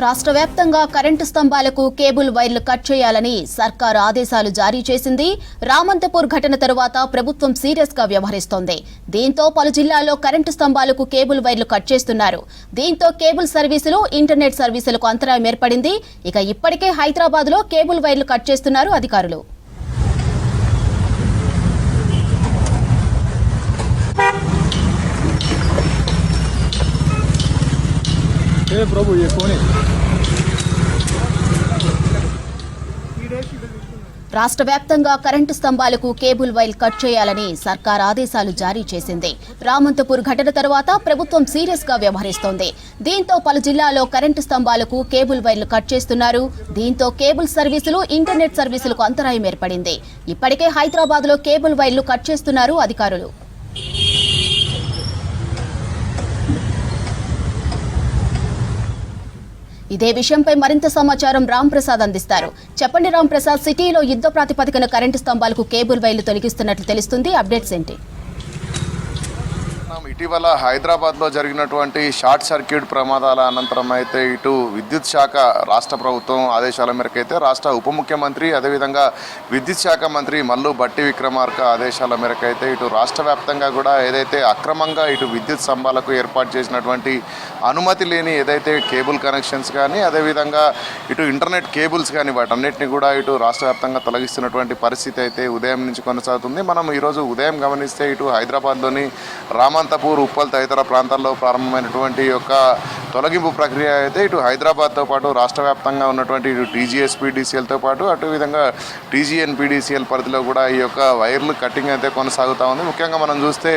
రాష్ట్ర వ్యాప్తంగా current స్తంభాలకు cable వైర్లు కట్ చేయాలని సర్కారు ఆదేశాలు జారీ చేసింది. రామంతపూర్ ఘటన తరువాత ప్రభుత్వం సీరియస్ గా వ్యవహరిస్తోంది. దీంతో పలు జిల్లాల్లో కరెంటు స్తంభాలకు కేబుల్ వైర్లు కట్ చేస్తున్నారు. దీంతో కేబుల్ సర్వీసులు, ఇంటర్నెట్ సర్వీసులకు అంతరాయం ఏర్పడింది. ఇక ఇప్పటికే హైదరాబాద్ లో కేబుల్ వైర్లు కట్ చేస్తున్నారు అధికారులు. प्रभु ये कौन है? రాష్ట్ర వ్యాప్తంగా కరెంటు స్తంభాలకు కేబుల్ వైర్ కట్ చేయాలని సర్కార్ ఆదేశాలు జారీ చేసింది. రామంతపూర్ ఘటన తర్వాత ప్రభుత్వం సీరియస్ గా వ్యవహరిస్తోంది. దీంతో పలు జిల్లాల్లో కరెంటు స్తంభాలకు కేబుల్ వైర్లు కట్ చేస్తున్నారు. దీంతో కేబుల్ సర్వీసులు, ఇంటర్నెట్ సర్వీసులకు అంతరాయం ఏర్పడింది. ఇప్పటికే హైదరాబాద్ లో కేబుల్ వైర్లు కట్ చేస్తున్నారు అధికారులు. ఇదే విషయంపై మరింత సమాచారం రామ్ ప్రసాద్ అందిస్తారు. చెప్పండి రామ్ ప్రసాద్, సిటీలో యుద్ధ ప్రాతిపదికన కరెంటు స్తంభాలకు కేబుల్ వైర్లు తొలగిస్తున్నట్లు తెలుస్తుంది. అప్డేట్స్ ఏంటి? ఇటీవల హైదరాబాద్లో జరిగినటువంటి షార్ట్ సర్క్యూట్ ప్రమాదాల అనంతరం అయితే ఇటు విద్యుత్ శాఖ రాష్ట్ర ప్రభుత్వం ఆదేశాల మేరకు అయితే రాష్ట్ర ఉప ముఖ్యమంత్రి అదేవిధంగా విద్యుత్ శాఖ మంత్రి మల్లు భట్టి విక్రమార్క ఆదేశాల మేరకు అయితే ఇటు రాష్ట్ర వ్యాప్తంగా కూడా ఏదైతే అక్రమంగా ఇటు విద్యుత్ స్తంభాలకు ఏర్పాటు చేసినటువంటి అనుమతి లేని ఏదైతే కేబుల్ కనెక్షన్స్ కానీ అదేవిధంగా ఇటు ఇంటర్నెట్ కేబుల్స్ కానీ వాటన్నిటిని కూడా ఇటు రాష్ట్ర వ్యాప్తంగా తొలగిస్తున్నటువంటి పరిస్థితి అయితే ఉదయం నుంచి కొనసాగుతుంది. మనం ఈరోజు ఉదయం గమనిస్తే ఇటు హైదరాబాద్లోని రామంతపూర్, ఉప్పల్ తదితర ప్రాంతాల్లో ప్రారంభమైనటువంటి యొక్క తొలగింపు ప్రక్రియ అయితే ఇటు హైదరాబాద్తో పాటు రాష్ట్ర వ్యాప్తంగా ఉన్నటువంటి ఇటు టీజీఎస్పీడీసీఎల్తో పాటు అటు విధంగా టీజీఎన్పీడీసీఎల్ పరిధిలో కూడా ఈ యొక్క వైర్లు కట్టింగ్ అయితే కొనసాగుతూ ఉంది. ముఖ్యంగా మనం చూస్తే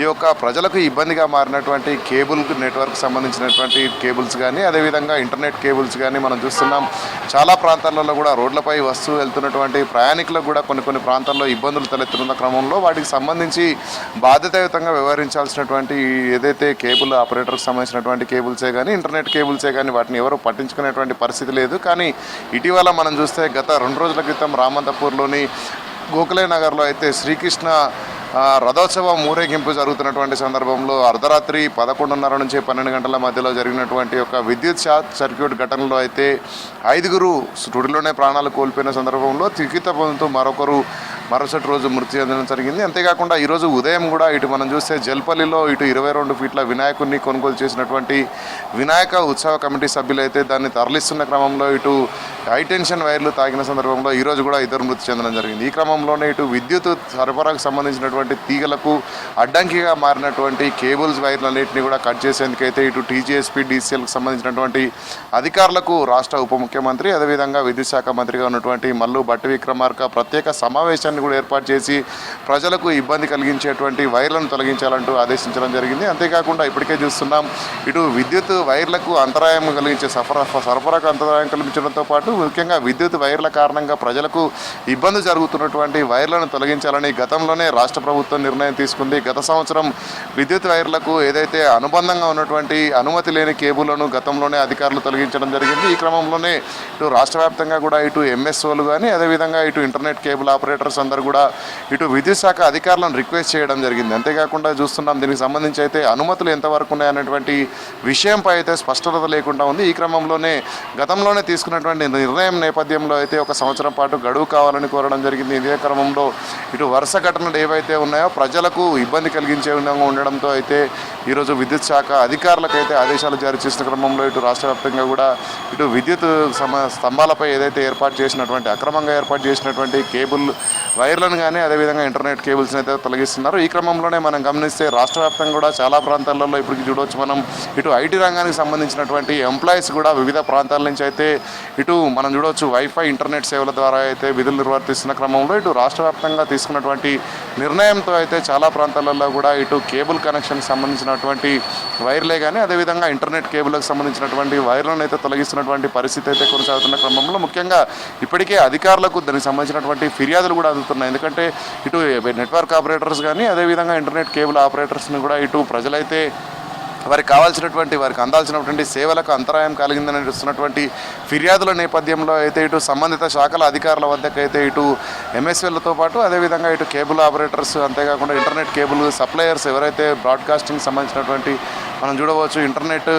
ఈ యొక్క ప్రజలకు ఇబ్బందిగా మారినటువంటి కేబుల్ నెట్వర్క్ సంబంధించినటువంటి కేబుల్స్ కానీ అదేవిధంగా ఇంటర్నెట్ కేబుల్స్ కానీ మనం చూస్తున్నాం. చాలా ప్రాంతాలలో కూడా రోడ్లపై వస్తూ వెళ్తున్నటువంటి ప్రయాణికులకు కూడా కొన్ని ప్రాంతాల్లో ఇబ్బందులు తలెత్తుతున్న క్రమంలో వాటికి సంబంధించి బాధ్యతాయుతంగా వ్యవహరించాల్సినటువంటి ఏదైతే కేబుల్ ఆపరేటర్కి సంబంధించినటువంటి కేబుల్సే కానీ ఇంటర్నెట్ కేబుల్సే కానీ వాటిని ఎవరు పట్టించుకునేటువంటి పరిస్థితి లేదు. కానీ ఇటీవల మనం చూస్తే గత 2 రోజుల క్రితం రామంతపూర్లోని గోఖలే నగర్లో అయితే శ్రీకృష్ణ రథోత్సవం ఊరేగింపు జరుగుతున్నటువంటి సందర్భంలో అర్ధరాత్రి 11:30 నుంచి 12 గంటల మధ్యలో జరిగినటువంటి ఒక విద్యుత్ షార్ట్ సర్క్యూట్ ఘటనలో అయితే 5గురు స్టూడియోలోనే ప్రాణాలు కోల్పోయిన సందర్భంలో చికిత్స పొందుతూ మరుసటి రోజు మృతి చెందడం జరిగింది. అంతేకాకుండా ఈరోజు ఉదయం కూడా ఇటు మనం చూస్తే జల్పల్లిలో ఇటు 22 ఫీట్ల వినాయకుడిని కొనుగోలు చేసినటువంటి వినాయక ఉత్సవ కమిటీ సభ్యులు అయితే దాన్ని తరలిస్తున్న క్రమంలో ఇటు హైటెన్షన్ వైర్లు తాగిన సందర్భంలో ఈరోజు కూడా 2 మృతి చెందడం జరిగింది. ఈ క్రమంలోనే ఇటు విద్యుత్ సరఫరాకు సంబంధించినటువంటి తీగలకు అడ్డంకిగా మారినటువంటి కేబుల్స్ వైర్లన్నింటినీ కూడా కట్ చేసేందుకైతే ఇటు టీజీఎస్పీడీసీఎల్కి సంబంధించినటువంటి అధికారులకు రాష్ట్ర ఉప ముఖ్యమంత్రి అదేవిధంగా విద్యుత్ శాఖ మంత్రిగా ఉన్నటువంటి మల్లు భట్టి విక్రమార్క ప్రత్యేక సమావేశాన్ని కూడా ఏర్పాటు చేసి ప్రజలకు ఇబ్బంది కలిగించేటువంటి వైర్లను తొలగించాలంటూ ఆదేశించడం జరిగింది. అంతేకాకుండా ఇప్పటికే చూస్తున్నాం ఇటు విద్యుత్ వైర్లకు అంతరాయం కలిగించే సరఫరాకు అంతరాయం కల్పించడంతో పాటు ముఖ్యంగా విద్యుత్ వైర్ల కారణంగా ప్రజలకు ఇబ్బంది జరుగుతున్నటువంటి వైర్లను తొలగించాలని గతంలోనే రాష్ట్ర ప్రభుత్వం నిర్ణయం తీసుకుంది. గత సంవత్సరం విద్యుత్ వైర్లకు ఏదైతే అనుబంధంగా ఉన్నటువంటి అనుమతి లేని కేబుల్లను గతంలోనే అధికారులు తొలగించడం జరిగింది. ఈ క్రమంలోనే ఇటు రాష్ట్ర వ్యాప్తంగా కూడా ఇటు ఎంఎస్ఓలు కానీ అదేవిధంగా ఇటు ఇంటర్నెట్ కేబుల్ ఆపరేటర్స్ అందరూ కూడా ఇటు విద్యుత్ శాఖ అధికారులను రిక్వెస్ట్ చేయడం జరిగింది. అంతేకాకుండా చూస్తున్నాం దీనికి సంబంధించి అయితే అనుమతులు ఎంతవరకు ఉన్నాయనేటువంటి విషయంపై అయితే స్పష్టత లేకుండా ఉంది. ఈ క్రమంలోనే గతంలోనే తీసుకున్నటువంటి నిర్ణయం నేపథ్యంలో అయితే 1 సంవత్సరం పాటు గడువు కావాలని కోరడం జరిగింది. ఇదే క్రమంలో ఇటు వరుస ఘటనలు ఏవైతే ఉన్నాయో ప్రజలకు ఇబ్బంది కలిగించే విధంగా ఉండడంతో అయితే ఈరోజు విద్యుత్ శాఖ అధికారులకు అయితే ఆదేశాలు జారీ చేసిన క్రమంలో ఇటు రాష్ట్ర వ్యాప్తంగా కూడా ఇటు విద్యుత్ స్తంభాలపై ఏదైతే అక్రమంగా ఏర్పాటు చేసినటువంటి కేబుల్ వైర్లను కానీ అదేవిధంగా ఇంటర్నెట్ కేబుల్స్ని అయితే తొలగిస్తున్నారు. ఈ క్రమంలోనే మనం గమనిస్తే రాష్ట్ర వ్యాప్తంగా కూడా చాలా ప్రాంతాలలో ఇప్పటికి చూడవచ్చు మనం ఇటు ఐటీ రంగానికి సంబంధించినటువంటి ఎంప్లాయీస్ కూడా వివిధ ప్రాంతాల నుంచి అయితే ఇటు మనం చూడవచ్చు వైఫై ఇంటర్నెట్ సేవల ద్వారా అయితే విధులు నిర్వర్తిస్తున్న క్రమంలో ఇటు రాష్ట్ర వ్యాప్తంగా తీసుకున్నటువంటి నిర్ణయంతో అయితే చాలా ప్రాంతాలలో కూడా ఇటు కేబుల్ కనెక్షన్కి సంబంధించినటువంటి వైర్లే కానీ అదేవిధంగా ఇంటర్నెట్ కేబుల్కి సంబంధించినటువంటి వైర్లను అయితే తొలగిస్తున్నటువంటి పరిస్థితి అయితే కొనసాగుతున్న క్రమంలో ముఖ్యంగా ఇప్పటికే అధికారులకు దానికి సంబంధించినటువంటి ఫిర్యాదులు కూడా అందుతున్నాయి. ఎందుకంటే ఇటు నెట్వర్క్ ఆపరేటర్స్ కానీ అదేవిధంగా ఇంటర్నెట్ కేబుల్ ఆపరేటర్స్ని కూడా ఇటు ప్రజలైతే వారికి అందాల్సినటువంటి సేవలకు అంతరాయం కలిగిందని వస్తున్నటువంటి ఫిర్యాదుల నేపథ్యంలో అయితే ఇటు సంబంధిత శాఖల అధికారుల వద్దకైతే ఇటు ఎంఎస్ఎల్తో పాటు అదేవిధంగా ఇటు కేబుల్ ఆపరేటర్స్ అంతేకాకుండా ఇంటర్నెట్ కేబుల్ సప్లయర్స్ ఎవరైతే బ్రాడ్కాస్టింగ్ సంబంధించినటువంటి మనం చూడవచ్చు ఇంటర్నెట్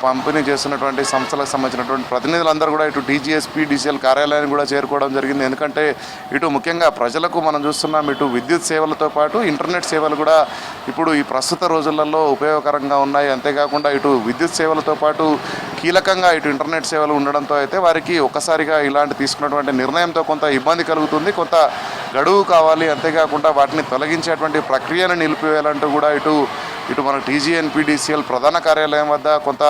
పంపిణీ చేస్తున్నటువంటి సంస్థలకు సంబంధించినటువంటి ప్రతినిధులందరూ కూడా ఇటు DGSP DCL కార్యాలయాన్ని కూడా చేరుకోవడం జరిగింది. ఎందుకంటే ఇటు ముఖ్యంగా ప్రజలకు మనం చూస్తున్నాం, ఇటు విద్యుత్ సేవలతో పాటు ఇంటర్నెట్ సేవలు కూడా ఇప్పుడు ఈ ప్రస్తుత రోజులలో ఉపయోగకరంగా ఉన్నాయి. అంతేకాకుండా ఇటు విద్యుత్ సేవలతో పాటు కీలకంగా ఇటు ఇంటర్నెట్ సేవలు ఉండడంతో అయితే వారికి ఒక్కసారిగా ఇలాంటి తీసుకున్నటువంటి నిర్ణయంతో కొంత ఇబ్బంది కలుగుతుంది, కొంత గడువు కావాలి. అంతేకాకుండా వాటిని తొలగించేటువంటి ప్రక్రియను నిలిపివేయాలంటూ కూడా ఇటు మన TGNPDCL ప్రధాన కార్యాలయం వద్ద కొంత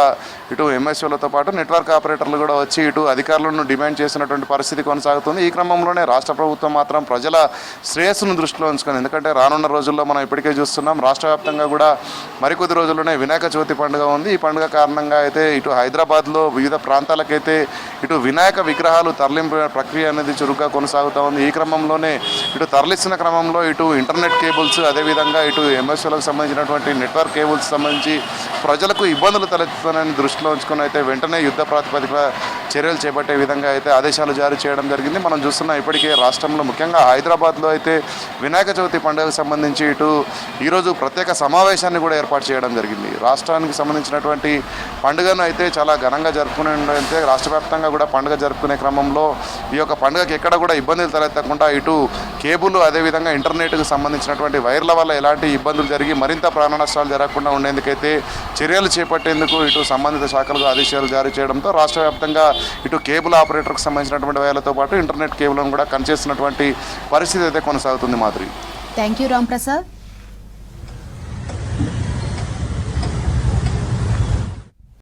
ఇటు MSOలతో పాటు నెట్వర్క్ ఆపరేటర్లు కూడా వచ్చి ఇటు అధికారులను డిమాండ్ చేసినటువంటి పరిస్థితి కొనసాగుతుంది. ఈ క్రమంలోనే రాష్ట్ర ప్రభుత్వం మాత్రం ప్రజల శ్రేయస్సును దృష్టిలో ఉంచుకుంది. ఎందుకంటే రానున్న రోజుల్లో మనం ఇప్పటికే చూస్తున్నాం, రాష్ట్ర వ్యాప్తంగా కూడా మరికొద్ది రోజుల్లోనే వినాయక చవితి పండుగ ఉంది. ఈ పండుగ కారణంగా అయితే ఇటు హైదరాబాద్లో వివిధ ప్రాంతాలకైతే ఇటు వినాయక విగ్రహాలు తరలింపు ప్రక్రియ అనేది చురుగ్గా కొనసాగుతూ ఉంది. ఈ క్రమంలోనే ఇటు తరలిస్తున్న క్రమంలో ఇటు ఇంటర్నెట్ కేబుల్స్, అదేవిధంగా ఇటు MSOలకు సంబంధించినటువంటి నెట్వర్క్ కేబుల్స్ సంబంధించి ప్రజలకు ఇబ్బందులు తలెత్తుతానని దృష్టిలో ఉంచుకొని అయితే వెంటనే యుద్ధ ప్రాతిపదిక చర్యలు చేపట్టే విధంగా అయితే ఆదేశాలు జారీ చేయడం జరిగింది. మనం చూస్తున్నాం ఇప్పటికే రాష్ట్రంలో ముఖ్యంగా హైదరాబాద్లో అయితే వినాయక చవితి పండుగకు సంబంధించి ఈరోజు ప్రత్యేక సమావేశాన్ని కూడా ఏర్పాటు చేయడం జరిగింది. రాష్ట్రానికి సంబంధించినటువంటి పండుగను అయితే చాలా ఘనంగా జరుపుకునే అయితే రాష్ట్ర వ్యాప్తంగా కూడా పండుగ జరుపుకునే క్రమంలో ఈ యొక్క పండుగకి ఎక్కడ కూడా ఇబ్బందులు తలెత్తకుండా ఇటు కేబుల్ అదేవిధంగా ఇంటర్నెట్కు సంబంధించినటువంటి వైర్ల వల్ల ఎలాంటి ఇబ్బందులు జరిగి మరింత ప్రాణ నష్టాలు జరగకుండా ఉండేందుకైతే చర్యలు చేపట్టేందుకు ఇటు సంబంధిత శాఖలకు ఆదేశాలు జారీ చేయడంతో రాష్ట్ర వ్యాప్తంగా ఇటు కేబుల్ ఆపరేటర్కి సంబంధించినటువంటి వైర్లతో పాటు ఇంటర్నెట్ కేబుల్ను కూడా కనిచేస్తున్నటువంటి పరిస్థితి అయితే కొనసాగుతుంది. మాధురి. Thank you Ram Prasad.